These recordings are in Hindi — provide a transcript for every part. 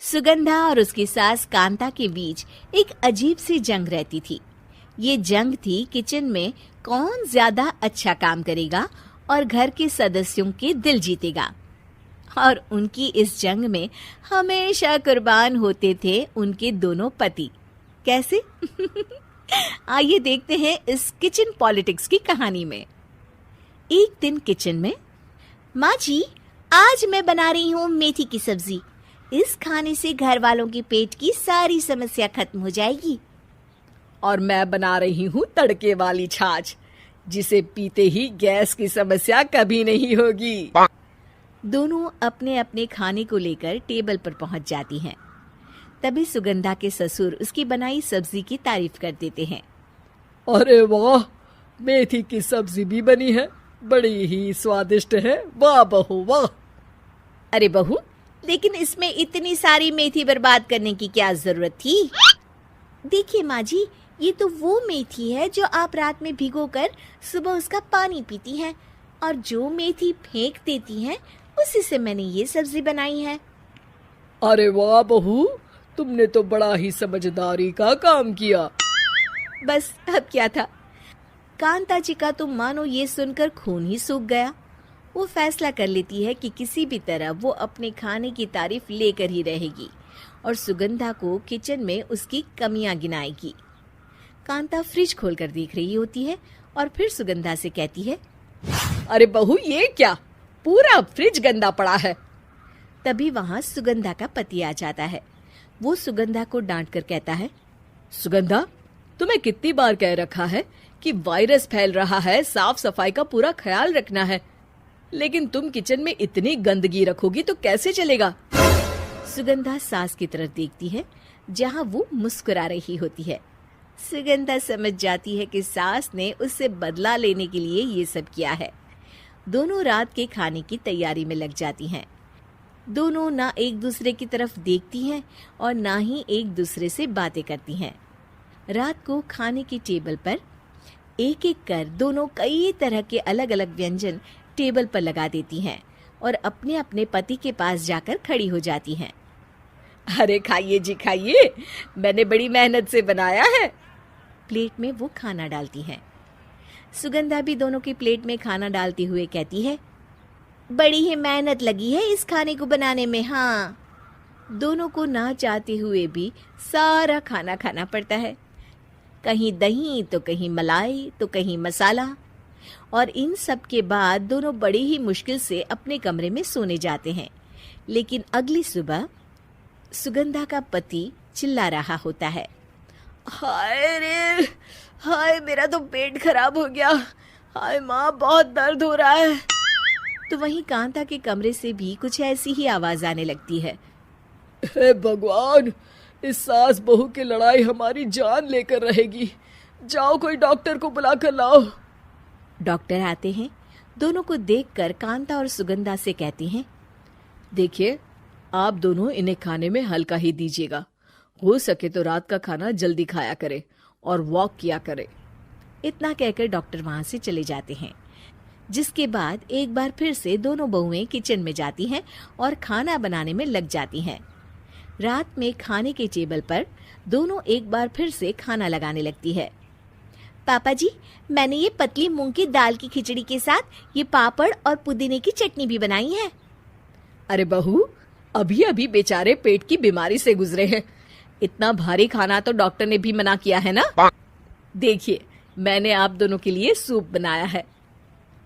सुगंधा और उसकी सास कांता के बीच एक अजीब सी जंग रहती थी। ये जंग थी किचन में कौन ज्यादा अच्छा काम करेगा और घर के सदस्यों के दिल जीतेगा। और उनकी इस जंग में हमेशा कुर्बान होते थे उनके दोनों पति। कैसे? आइए देखते हैं इस किचन पॉलिटिक्स की कहानी में। एक दिन किचन में, माँ जी, आज मैं बना रही हूँ मेथी की सब्जी। इस खाने से घर वालों के पेट की सारी समस्या खत्म हो जाएगी। और मैं बना रही हूँ तड़के वाली छाछ, जिसे पीते ही गैस की समस्या कभी नहीं होगी। दोनों अपने अपने खाने को लेकर टेबल पर पहुंच जाती हैं। तभी सुगंधा के ससुर उसकी बनाई सब्जी की तारीफ कर देते हैं। अरे वाह, मेथी की सब्जी भी बनी है, बड़ी ही स्वादिष्ट है। वाह बहू वाह। अरे बहू, लेकिन इसमें इतनी सारी मेथी बर्बाद करने की क्या जरूरत थी? देखिए माँ जी, ये तो वो मेथी है जो आप रात में भिगोकर सुबह उसका पानी पीती हैं, और जो मेथी फेंक देती हैं उसी से मैंने ये सब्जी बनाई है। अरे वाह बहू, तुमने तो बड़ा ही समझदारी का काम किया। बस अब क्या था, कांता जी का तो मानो ये सुनकर खून ही सूख गया। वो फैसला कर लेती है कि किसी भी तरह वो अपने खाने की तारीफ लेकर ही रहेगी और सुगंधा को किचन में उसकी कमियां गिनाएगी। कांता फ्रिज खोलकर देख रही होती है और फिर सुगंधा से कहती है, अरे बहू, ये क्या, पूरा फ्रिज गंदा पड़ा है। तभी वहां सुगंधा का पति आ जाता है। वो सुगंधा को डांट कर कहता है, सुगंधा, तुम्हें कितनी बार कह रखा है कि वायरस फैल रहा है, साफ सफाई का पूरा ख्याल रखना है, लेकिन तुम किचन में इतनी गंदगी रखोगी तो कैसे चलेगा। सुगंधा सास की तरफ देखती है जहां वो मुस्कुरा रही होती है। सुगंधा समझ जाती है कि सास ने उससे बदला लेने के लिए ये सब किया है। दोनों रात के खाने की तैयारी में लग जाती हैं। दोनों ना एक दूसरे की तरफ देखती हैं और ना ही एक दूसरे से बातें करती हैं। रात को खाने की टेबल पर एक एक कर दोनों कई तरह के अलग अलग व्यंजन टेबल पर लगा देती हैं और अपने अपने पति के पास जाकर खड़ी हो जाती हैं। अरे खाइए जी खाइए, मैंने बड़ी मेहनत से बनाया है। प्लेट में वो खाना डालती हैं। सुगंधा भी दोनों की प्लेट में खाना डालते हुए कहती है, बड़ी ही मेहनत लगी है इस खाने को बनाने में। हाँ, दोनों को ना चाहते हुए भी सारा खाना खाना पड़ता है। कहीं दही तो कहीं मलाई तो कहीं मसाला। और इन सब के बाद दोनों बड़ी ही मुश्किल से अपने कमरे में सोने जाते हैं। लेकिन अगली सुबह सुगंधा का पति चिल्ला रहा होता है, हाय रे, हाय मेरा तो पेट खराब हो गया। हाय माँ, बहुत दर्द हो रहा है। तो वहीं कांता के कमरे से भी कुछ ऐसी ही आवाज आने लगती है। हे भगवान, इस सास बहू की लड़ाई हमारी जान लेकर रहेगी। जाओ कोई डॉक्टर को बुला कर लाओ। डॉक्टर आते हैं। दोनों को देखकर कांता और सुगंधा से कहती हैं, देखिए, आप दोनों इन्हें खाने में हल्का ही दीजिएगा। हो सके तो रात का खाना जल्दी खाया करे और वॉक किया करे। इतना कहकर डॉक्टर वहां से चले जाते हैं। जिसके बाद एक बार फिर से दोनों बहुएं किचन में जाती हैं और खाना बनाने में लग जाती हैं। रात में खाने के टेबल पर दोनों एक बार फिर से खाना लगाने लगती है। पापा जी, मैंने ये पतली मूंग की दाल की खिचड़ी के साथ ये पापड़ और पुदीने की चटनी भी बनाई है। अरे बहू, अभी अभी बेचारे पेट की बीमारी से गुजरे हैं। इतना भारी खाना तो डॉक्टर ने भी मना किया है ना। देखिए, मैंने आप दोनों के लिए सूप बनाया है।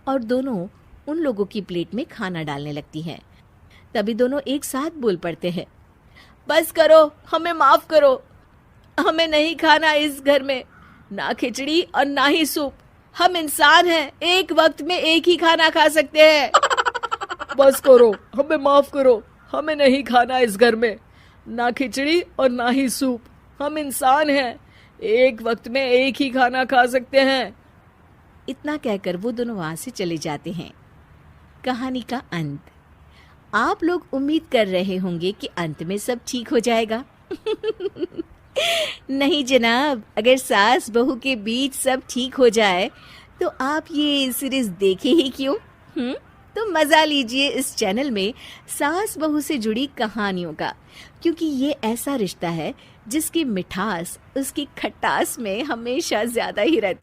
और दोनों उन लोगों की प्लेट में खाना डालने लगती हैं। तभी दोनों एक साथ बोल पड़ते हैं, बस करो, हमें माफ करो। हमें नहीं खाना इस घर में, ना खिचड़ी और ना ही सूप। हम इंसान हैं, एक वक्त में एक ही खाना खा सकते हैं। बस करो, हमें माफ करो। हमें नहीं खाना इस घर में, ना खिचड़ी और ना ही सूप। हम इंसान हैं, एक वक्त में एक ही खाना खा सकते हैं। इतना कहकर वो दोनों वहां से चले जाते हैं। कहानी का अंत। आप लोग उम्मीद कर रहे होंगे कि अंत में सब ठीक हो जाएगा। नहीं जनाब, अगर सास बहू के बीच सब ठीक हो जाए तो आप ये सीरीज देखे ही क्यों? तो मजा लीजिए इस चैनल में सास बहू से जुड़ी कहानियों का, क्योंकि ये ऐसा रिश्ता है जिसकी मिठास उसकी खटास में हमेशा ज्यादा ही रहती है।